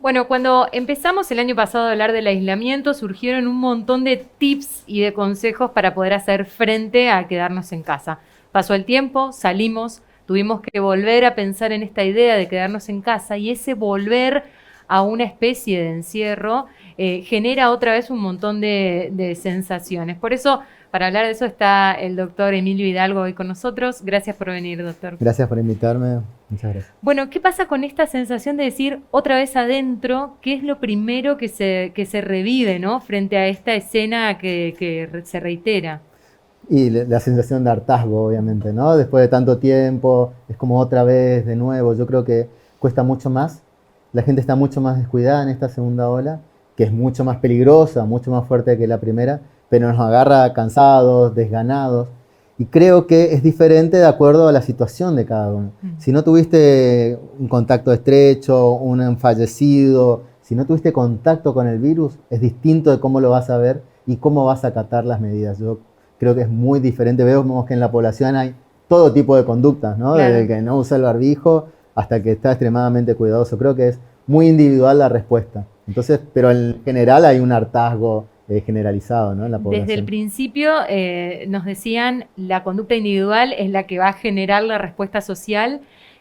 Bueno, cuando empezamos el año pasado a hablar del aislamiento, surgieron un montón de tips y de consejos para poder hacer frente a quedarnos en casa. Pasó el tiempo, salimos, tuvimos que volver a pensar en esta idea de quedarnos en casa y ese volver a una especie de encierro genera otra vez un montón de sensaciones. Por eso, para hablar de eso está el doctor Emilio Hidalgo hoy con nosotros. Gracias por venir, doctor. Gracias por invitarme. Muchas gracias. Bueno, ¿qué pasa con esta sensación de decir otra vez adentro? ¿Qué es lo primero que se revive, ¿no? Frente a esta escena que se reitera. Y la sensación de hartazgo, obviamente, ¿no? Después de tanto tiempo, es como otra vez de nuevo. Yo creo que cuesta mucho más. La gente está mucho más descuidada en esta segunda ola, que es mucho más peligrosa, mucho más fuerte que la primera, pero nos agarra cansados, desganados. Y creo que es diferente de acuerdo a la situación de cada uno. Si no tuviste un contacto estrecho, un fallecido, si no tuviste contacto con el virus, es distinto de cómo lo vas a ver y cómo vas a acatar las medidas. Yo creo que es muy diferente. Vemos que en la población hay todo tipo de conductas, ¿no? Claro. Desde el que no usa el barbijo hasta el que está extremadamente cuidadoso. Creo que es muy individual la respuesta. Entonces, pero en general hay un hartazgo generalizado, ¿no? En la población. Desde el principio nos decían la conducta individual es la que va a generar la respuesta social.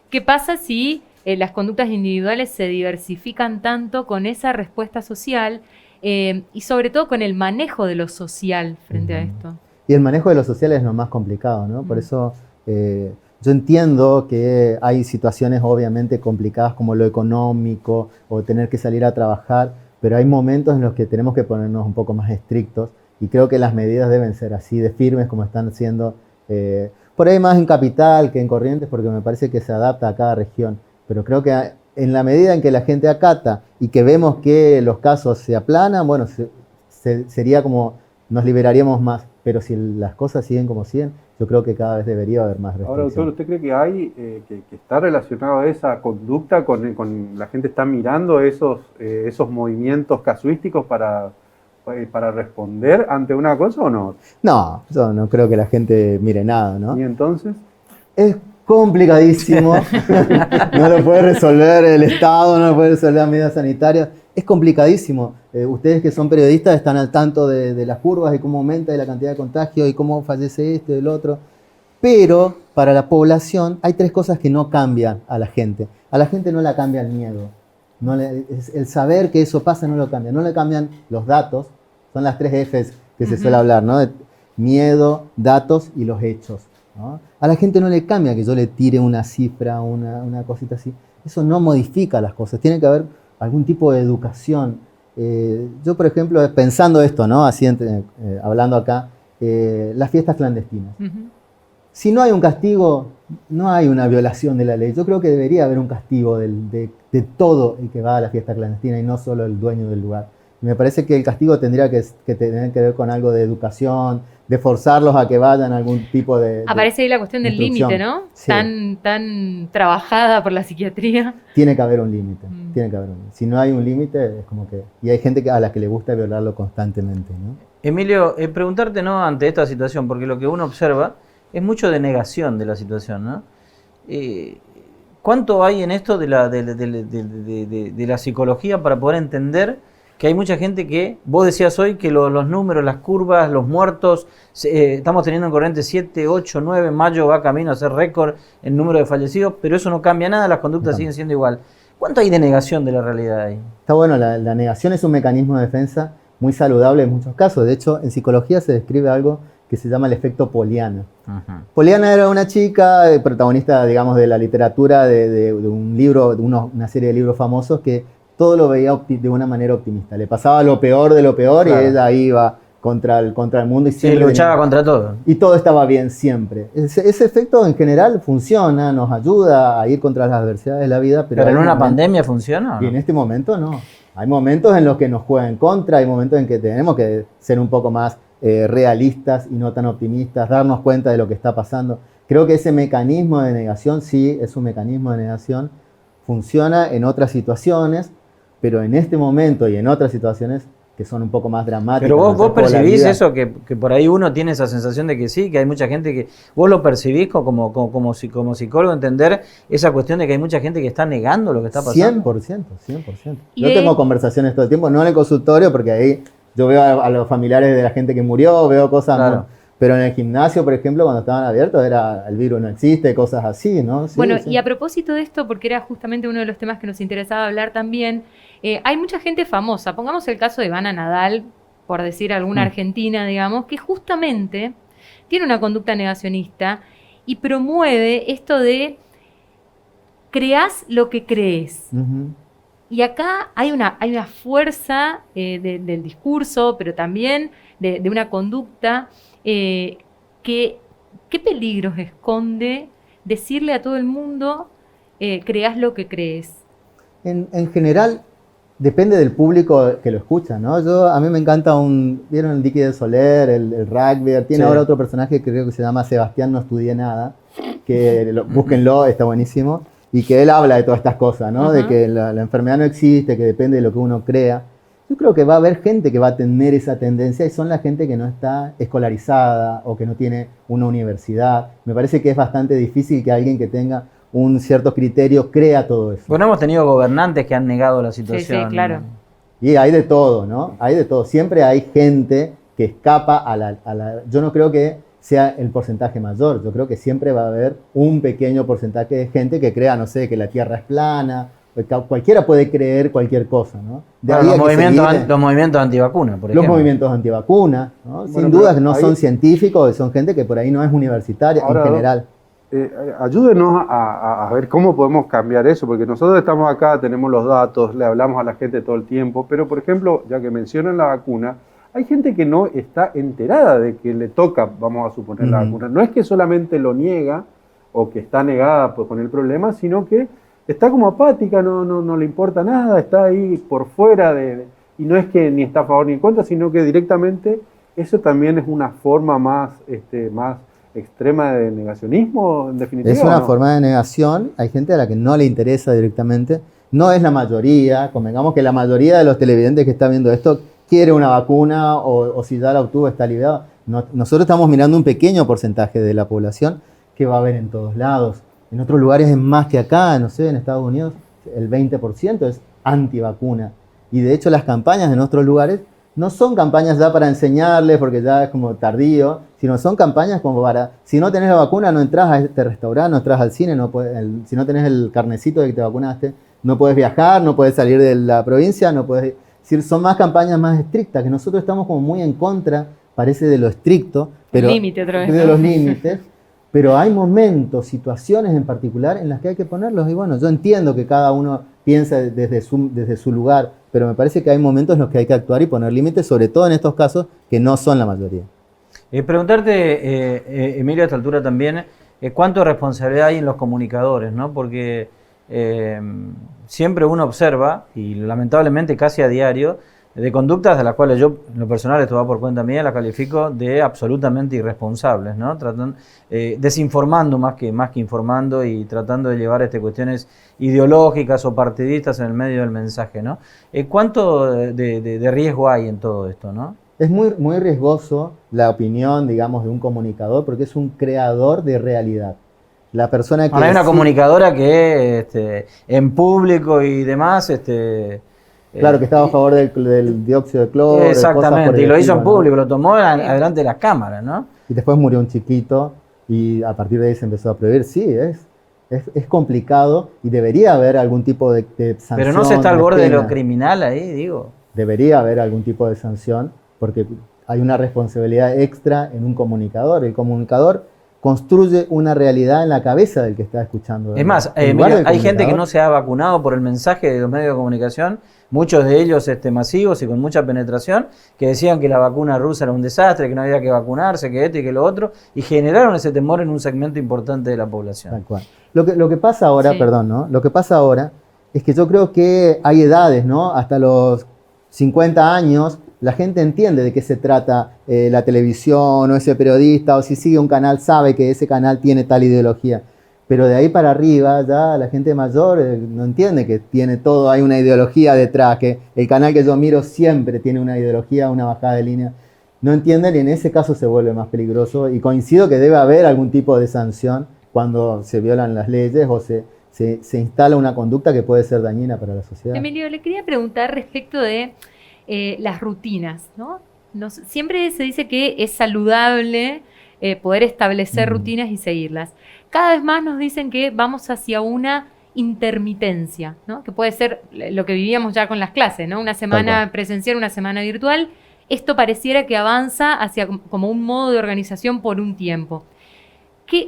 ¿Qué pasa si las conductas individuales se diversifican tanto con esa respuesta social y sobre todo con el manejo de lo social frente a esto? Y el manejo de lo social es lo más complicado, ¿no? Por eso yo entiendo que hay situaciones obviamente complicadas como lo económico o tener que salir a trabajar, pero hay momentos en los que tenemos que ponernos un poco más estrictos y creo que las medidas deben ser así de firmes como están siendo por ahí más en Capital que en Corrientes, porque me parece que se adapta a cada región, pero creo que en la medida en que la gente acata y que vemos que los casos se aplanan, bueno, sería como nos liberaríamos más, pero si las cosas siguen como siguen, yo creo que cada vez debería haber más Ahora, restricciones. doctor, ¿usted cree que hay, que está relacionado a esa conducta con la gente está mirando esos movimientos casuísticos para responder ante una cosa o no? No, yo no creo que la gente mire nada, ¿no? ¿Y entonces? Es complicadísimo, no lo puede resolver el Estado, no lo puede resolver las medidas sanitarias, es complicadísimo. Ustedes que son periodistas están al tanto de las curvas y cómo aumenta la cantidad de contagios y cómo fallece esto y el otro, pero para la población hay tres cosas que no cambian a la gente. A la gente no la cambia el miedo, el saber que eso pasa no lo cambia, no le cambian los datos, son las tres Fs que se suele hablar, ¿no? Miedo, datos y los hechos, ¿no? A la gente no le cambia que yo le tire una cifra, una cosita así. Eso no modifica las cosas. Tiene que haber algún tipo de educación. Yo, por ejemplo, pensando esto, ¿no? Así hablando acá, las fiestas clandestinas. Si no hay un castigo, no hay una violación de la ley. Yo creo que debería haber un castigo de todo el que va a la fiesta clandestina y no solo el dueño del lugar. Me parece que el castigo tendría que tener que ver con algo de educación, de forzarlos a que vayan a algún tipo de Aparece ahí la cuestión del límite, ¿no? Sí. Tan trabajada por la psiquiatría. Tiene que haber un límite, tiene que haber un límite. Si no hay un límite, es como que... Y hay gente a la que le gusta violarlo constantemente, ¿no? Emilio, preguntarte, ¿no? Ante esta situación, porque lo que uno observa es mucho de negación de la situación, ¿no? ¿Cuánto hay en esto de la psicología para poder entender que hay mucha gente que, vos decías hoy que los números, las curvas, los muertos, estamos teniendo en Corrientes 7, 8, 9, mayo va camino a ser récord el número de fallecidos, pero eso no cambia nada, las conductas siguen siendo igual. ¿Cuánto hay de negación de la realidad ahí? Está bueno, la negación es un mecanismo de defensa muy saludable en muchos casos. De hecho, en psicología se describe algo que se llama el efecto Poliana. Poliana era una chica, protagonista, digamos, de la literatura, de un libro, de una serie de libros famosos que todo lo veía de una manera optimista. Le pasaba lo peor de lo peor, claro, y ella iba contra el mundo y siempre luchaba contra todo. Y todo estaba bien siempre. Ese efecto en general funciona, nos ayuda a ir contra las adversidades de la vida. ¿Pero en una pandemia funciona? Y en este momento no. Hay momentos en los que nos juega en contra, hay momentos en que tenemos que ser un poco más realistas y no tan optimistas, darnos cuenta de lo que está pasando. Creo que ese mecanismo de negación, sí, es un mecanismo de negación, funciona en otras situaciones, pero en este momento y en otras situaciones que son un poco más dramáticas. Pero vos más percibís vida. eso, que por ahí uno tiene esa sensación de que sí, que hay mucha gente que... Vos lo percibís como psicólogo, entender esa cuestión de que hay mucha gente que está negando lo que está pasando. 100%, 100%. Y Yo de- tengo conversaciones todo el tiempo, no en el consultorio, porque ahí yo veo a los familiares de la gente que murió, veo cosas... Claro. Pero en el gimnasio, por ejemplo, cuando estaban abiertos, era el virus no existe, cosas así, ¿no? Sí, Bueno, sí. y a propósito de esto, porque era justamente uno de los temas que nos interesaba hablar también, hay mucha gente famosa, pongamos el caso de Ivana Nadal, por decir alguna argentina, digamos, que justamente tiene una conducta negacionista y promueve esto de creás lo que crees. Ujú. Y acá hay una fuerza del discurso, pero también de una conducta que qué peligros esconde decirle a todo el mundo creás lo que crees. En general, depende del público que lo escucha, ¿no? A mí me encanta ¿vieron el Dicky de Soler, el rugby? Tiene Sí. ahora otro personaje que creo que se llama Sebastián No Estudié Nada, que búsquenlo, está buenísimo, y que él habla de todas estas cosas, ¿no? Ajá. De que la enfermedad no existe, que depende de lo que uno crea. Yo creo que va a haber gente que va a tener esa tendencia y son la gente que no está escolarizada o que no tiene una universidad. Me parece que es bastante difícil que alguien que tenga un cierto criterio crea todo eso. Bueno, hemos tenido gobernantes que han negado la situación. sí, claro. Y hay de todo, ¿no? Hay de todo. Siempre hay gente que escapa Yo no creo que sea el porcentaje mayor. Yo creo que siempre va a haber un pequeño porcentaje de gente que crea, no sé, que la Tierra es plana. Cualquiera puede creer cualquier cosa, ¿no? De Bueno, ahí los, a que movimientos, seguir los movimientos antivacunas, por los ejemplo. movimientos antivacunas, ¿no? Bueno, Sin duda que no ahí- son científicos, son gente que por ahí no es universitaria Ahora, en general. Ayúdenos a ver cómo podemos cambiar eso, porque nosotros estamos acá, tenemos los datos, le hablamos a la gente todo el tiempo, pero por ejemplo, ya que mencionan la vacuna, hay gente que no está enterada de que le toca, vamos a suponer, la Ujú. vacuna. No es que solamente lo niega o que está negada con el problema, sino que está como apática, no le importa nada, está ahí por fuera y no es que ni está a favor ni en contra, sino que directamente eso también es una forma más extrema de negacionismo, en definitiva. Es una ¿o no? forma de negación, hay gente a la que no le interesa directamente, no es la mayoría, convengamos que la mayoría de los televidentes que están viendo esto quiere una vacuna o si ya la obtuvo está aliviado. Nosotros estamos mirando un pequeño porcentaje de la población que va a haber en todos lados. En otros lugares es más que acá, no sé, en Estados Unidos el 20% es antivacuna. Y de hecho las campañas en otros lugares no son campañas ya para enseñarles, porque ya es como tardío, sino son campañas como para, si no tenés la vacuna, no entras a este restaurante, no entras al cine, si no tenés el carnecito de que te vacunaste, no puedes viajar, no puedes salir de la provincia, no puedes... Es decir, son más campañas más estrictas, que nosotros estamos como muy en contra, parece, de lo estricto, pero Límite otra vez, de ¿no? los límites, pero hay momentos, situaciones en particular en las que hay que ponerlos, y bueno, yo entiendo que cada uno piensa desde su lugar, pero me parece que hay momentos en los que hay que actuar y poner límites, sobre todo en estos casos que no son la mayoría. Preguntarte, Emilio, a esta altura también, ¿cuánto responsabilidad hay en los comunicadores, ¿no? Porque siempre uno observa, y lamentablemente casi a diario, de conductas de las cuales yo, en lo personal, esto va por cuenta mía, las califico de absolutamente irresponsables, ¿no? Desinformando más que informando y tratando de llevar cuestiones ideológicas o partidistas en el medio del mensaje, ¿no? ¿Cuánto de riesgo hay en todo esto, no? Es muy, muy riesgoso la opinión, digamos, de un comunicador porque es un creador de realidad. La persona que... Ahora hay una sí- comunicadora que en público y demás... Claro, que estaba a favor del dióxido de cloro. de cosas por Exactamente, el y lo hizo estilo, en ¿no? público, lo tomó adelante de las cámaras, ¿no? Y después murió un chiquito y a partir de ahí se empezó a prohibir. Sí, es complicado y debería haber algún tipo de sanción. Pero no se está al de borde de pena. lo criminal ahí, digo. Debería haber algún tipo de sanción porque hay una responsabilidad extra en un comunicador. El comunicador construye una realidad en la cabeza del que está escuchando. Es más, En lugar Emilio, del hay gente que comunicador, no se ha vacunado por el mensaje de los medios de comunicación, muchos de ellos masivos y con mucha penetración, que decían que la vacuna rusa era un desastre, que no había que vacunarse, que esto y que lo otro, y generaron ese temor en un segmento importante de la población. Tal cual. Lo que pasa ahora, Sí. perdón, ¿no? Lo que pasa ahora es que yo creo que hay edades, ¿no? Hasta los 50 años, la gente entiende de qué se trata la televisión o ese periodista, o si sigue un canal sabe que ese canal tiene tal ideología. Pero de ahí para arriba ya la gente mayor no entiende que tiene todo, hay una ideología detrás, que el canal que yo miro siempre tiene una ideología, una bajada de línea. No entienden y en ese caso se vuelve más peligroso y coincido que debe haber algún tipo de sanción cuando se violan las leyes o se instala una conducta que puede ser dañina para la sociedad. Emilio, le quería preguntar respecto de las rutinas, ¿no? Siempre se dice que es saludable poder establecer rutinas y seguirlas. Cada vez más nos dicen que vamos hacia una intermitencia, ¿no? Que puede ser lo que vivíamos ya con las clases, ¿no? Una semana presencial, una semana virtual. Esto pareciera que avanza hacia como un modo de organización por un tiempo.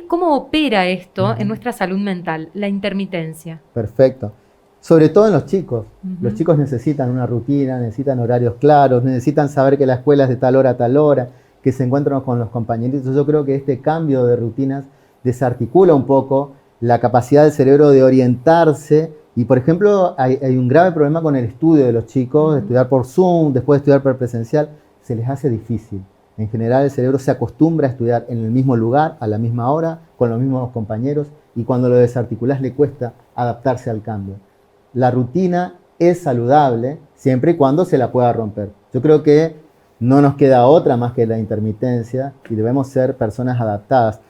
¿Cómo opera esto en nuestra salud mental, la intermitencia? Perfecto. Sobre todo en los chicos. Los chicos necesitan una rutina, necesitan horarios claros, necesitan saber que la escuela es de tal hora a tal hora, que se encuentran con los compañeritos. Yo creo que este cambio de rutinas desarticula un poco la capacidad del cerebro de orientarse y, por ejemplo, hay un grave problema con el estudio de los chicos, estudiar por Zoom, después de estudiar por presencial, se les hace difícil. En general el cerebro se acostumbra a estudiar en el mismo lugar, a la misma hora, con los mismos compañeros y cuando lo desarticulas le cuesta adaptarse al cambio. La rutina es saludable siempre y cuando se la pueda romper. Yo creo que no nos queda otra más que la intermitencia y debemos ser personas adaptadas.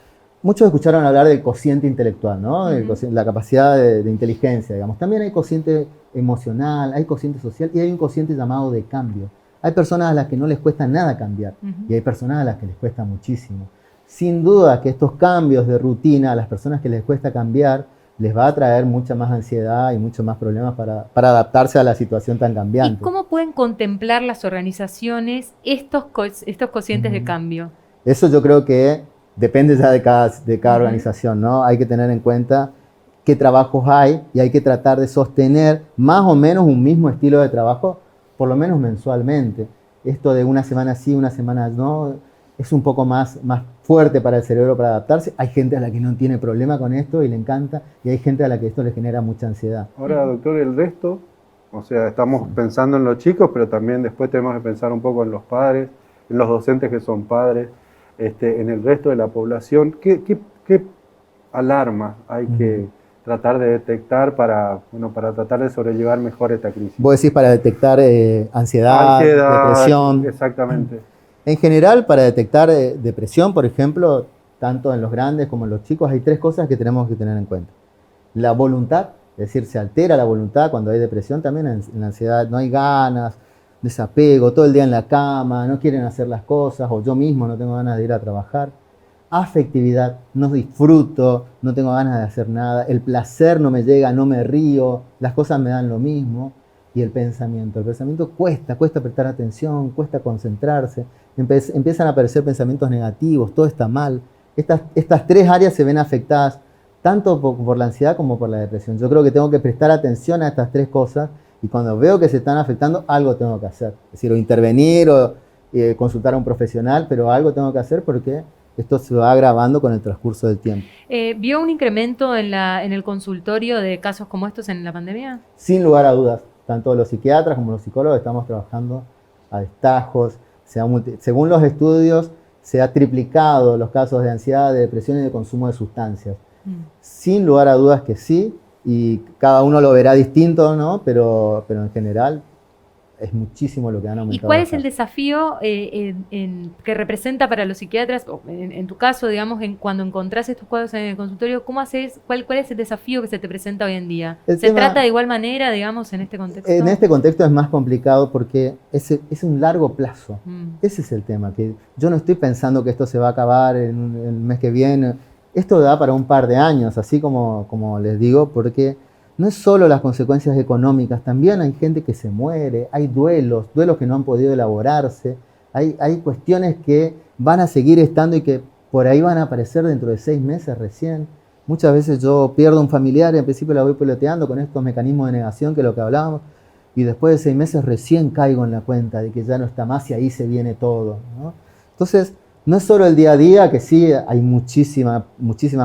Muchos escucharon hablar del cociente intelectual, ¿no? La capacidad de inteligencia, digamos. También hay cociente emocional, hay cociente social y hay un cociente llamado de cambio. Hay personas a las que no les cuesta nada cambiar y hay personas a las que les cuesta muchísimo. Sin duda que estos cambios de rutina a las personas que les cuesta cambiar les va a traer mucha más ansiedad y muchos más problemas para adaptarse a la situación tan cambiante. ¿Y cómo pueden contemplar las organizaciones estos cocientes de cambio? Eso yo creo que depende ya de cada organización, ¿no? Hay que tener en cuenta qué trabajos hay y hay que tratar de sostener más o menos un mismo estilo de trabajo, por lo menos mensualmente. Esto de una semana sí, una semana no, es un poco más fuerte para el cerebro para adaptarse. Hay gente a la que no tiene problema con esto y le encanta, y hay gente a la que esto le genera mucha ansiedad. Ahora, doctor, el resto, o sea, estamos pensando en los chicos, pero también después tenemos que pensar un poco en los padres, en los docentes que son padres, en el resto de la población. ¿Qué alarmas hay que tratar de detectar para tratar de sobrellevar mejor esta crisis? Vos decís para detectar ansiedad, depresión. Exactamente. En general, para detectar depresión, por ejemplo, tanto en los grandes como en los chicos, hay 3 cosas que tenemos que tener en cuenta. La voluntad, es decir, se altera la voluntad cuando hay depresión, también en la ansiedad no hay ganas, desapego, todo el día en la cama, no quieren hacer las cosas, o yo mismo no tengo ganas de ir a trabajar. Afectividad, no disfruto, no tengo ganas de hacer nada, el placer no me llega, no me río, las cosas me dan lo mismo. Y el pensamiento cuesta prestar atención, cuesta concentrarse, empiezan a aparecer pensamientos negativos, todo está mal. Estas 3 áreas se ven afectadas tanto por la ansiedad como por la depresión. Yo creo que tengo que prestar atención a estas 3 cosas y cuando veo que se están afectando, algo tengo que hacer. Es decir, o intervenir o consultar a un profesional, pero algo tengo que hacer porque esto se va agravando con el transcurso del tiempo. ¿Vio un incremento en el consultorio de casos como estos en la pandemia? Sin lugar a dudas. Tanto los psiquiatras como los psicólogos estamos trabajando a destajos. Según los estudios, se ha triplicado los casos de ansiedad, de depresión y de consumo de sustancias. Sin lugar a dudas que sí, y cada uno lo verá distinto, ¿no? Pero en general es muchísimo lo que han aumentado. ¿Y cuál es el desafío que representa para los psiquiatras, o en tu caso, digamos, cuando encontrás estos cuadros en el consultorio, ¿cómo haces? ¿Cuál es el desafío que se te presenta hoy en día? ¿Se trata de igual manera, digamos, en este contexto? En este contexto es más complicado porque es un largo plazo. Ese es el tema, que yo no estoy pensando que esto se va a acabar en el mes que viene. Esto da para un par de años, así como les digo, porque no es solo las consecuencias económicas, también hay gente que se muere, hay duelos que no han podido elaborarse, hay cuestiones que van a seguir estando y que por ahí van a aparecer dentro de 6 meses recién. Muchas veces yo pierdo un familiar y en principio la voy peloteando con estos mecanismos de negación que es lo que hablábamos, y después de 6 meses recién caigo en la cuenta de que ya no está más y ahí se viene todo, ¿no? Entonces, no es solo el día a día, que sí, hay muchísimas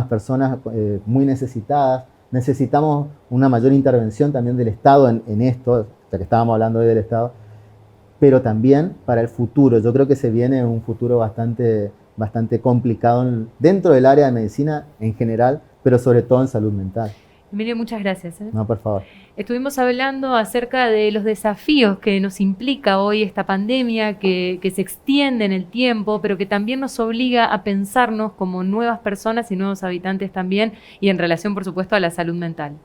personas muy necesitadas. Necesitamos una mayor intervención también del Estado en esto, ya que estábamos hablando hoy del Estado, pero también para el futuro. Yo creo que se viene un futuro bastante complicado dentro del área de medicina en general, pero sobre todo en salud mental. Emilio, muchas gracias. No, por favor. Estuvimos hablando acerca de los desafíos que nos implica hoy esta pandemia, que se extiende en el tiempo, pero que también nos obliga a pensarnos como nuevas personas y nuevos habitantes también, y en relación, por supuesto, a la salud mental.